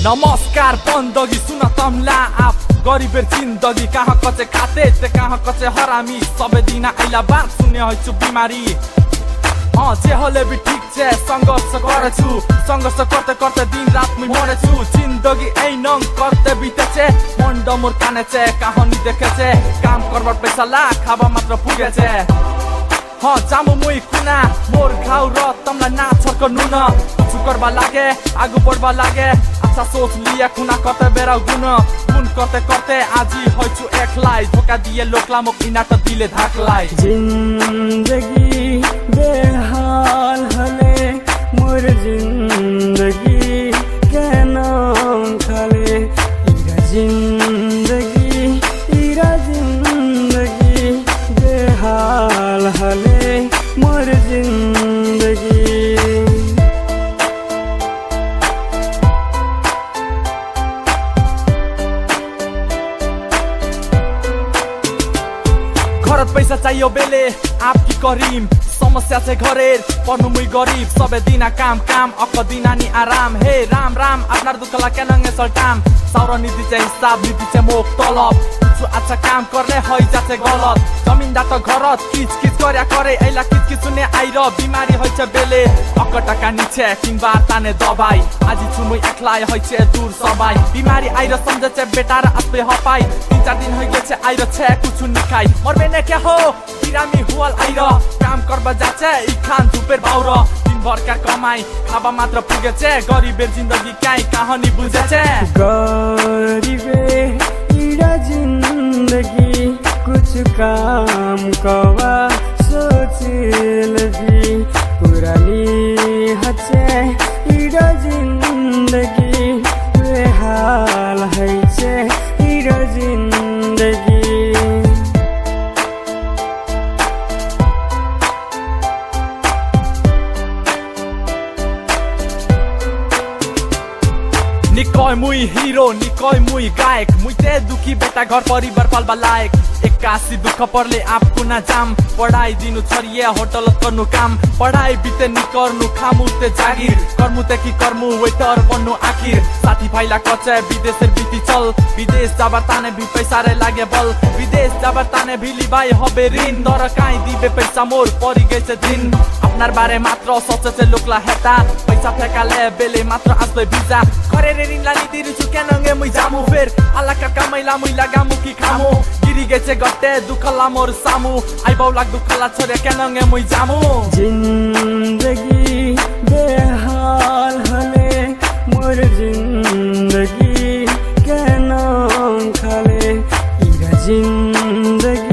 नमस्कार बन्दगी सुन तमला आप गरीबेर जिन्दगी कहाँ कचे खाते ते कहाँ कचे हरामी सबे दिन आइला बात सुन्ने हैछु बिमारी जे हले भी ठीक छे संघर्ष गरेछु संघर्ष करते करते दिन रात मैं मरेछु जिन्दगी ऐ नङ करते बितेछे मन डमोर कानेछे कहानी देखेछे काम करबार पैसा ला खाबा मात्र पुगेछे जामु मुई कुना मोर घाउ र तमला ना छर्क नुन कुछु करबा लागे आगु बढ्बा लागे अच्छा सोच लिया कुना कते बेरा गुन करते करते आजी हैछु एकलाई धोका दिए लोकला मुख इना त दिले धाकलाई जिंदगी बेहाल हले मोर जिंदगी के नाम खाले इरा जिंदगी बेहाल हले मोर जिंदगी घरत पैसा चाहियो बेले आपकी करीम समस्या चाहिँ घरेर पढ्नु मुई गरीब सबे दिना काम काम अक्क दिना नि आराम हे राम राम आपनार दुःखला केनंगे सल्टाम साउर नीति चाहिँ हिसाब नीति चाहिँ मोक तलब कुछु अच्छा काम करले है जाचे गलत जमिनदार त घरत किच किच गर्या करे ऐला किच किच सुने आइर बिमारी हैछ बेले अक्क टका निछे किङबार ताने दबाई आजि छु मुई एकलाई हैछ दूर सबाई बिमारी आइर समझे बेटा र आस्पे हपाई 3-4 दिन होइ गेछे आइर छे कुछु निखाई मरबे ने क्या हो बिरामी हुअल आइर काम करबा जाछे इ खान धुपेर भाउर दिनभरका कमाई खाबा मात्र पुगेछे गरीबेर जिन्दगी काई कहानी बुझेछे गरीबेर इरा जिंदगी कुछ काम कवा सोचेल भी पुरानी हचे इरा जिंदगी बेहाल है छे इरा जिंदगी निकै मुई हिरो निकै मुई गायक मुई ते दुखी बेटा घर परिवार पाल्बा लायक 81 दुःख पर्ले आपको ना जाम पढाई दिनु छरिए होटल गर्नु काम पढाई बिते निकर्नु खामु ते जागिर कर्मु ते कि कर्मु वेटर बन्नु आखिर साथी भाइला कचे विदेशेर बिति चल विदेश जाबार ताने भी पैसा रे लागे बल विदेश जाबार ताने भिली भाइ हबे ऋण तर काई दिबे पैसा मोर परि गइছে दिन আপনার बारे मात्र सोचेছে लोकला हेता पैसा फेकाले बेले मात्र आस्ते भिजा गरेर ऋण लानी तिर्छु केनंगे मुई जामु फेर आलाका कमाइला मुई लगामु कि खामु गिरी गेছে गट्टे दुखला मोर सामु आइबाउ लाग दुखला छोरे केनंगे मुई जामु जिंदगी बेहाल हले मोर जिंदगी के नाम खाले इरा जिंदगी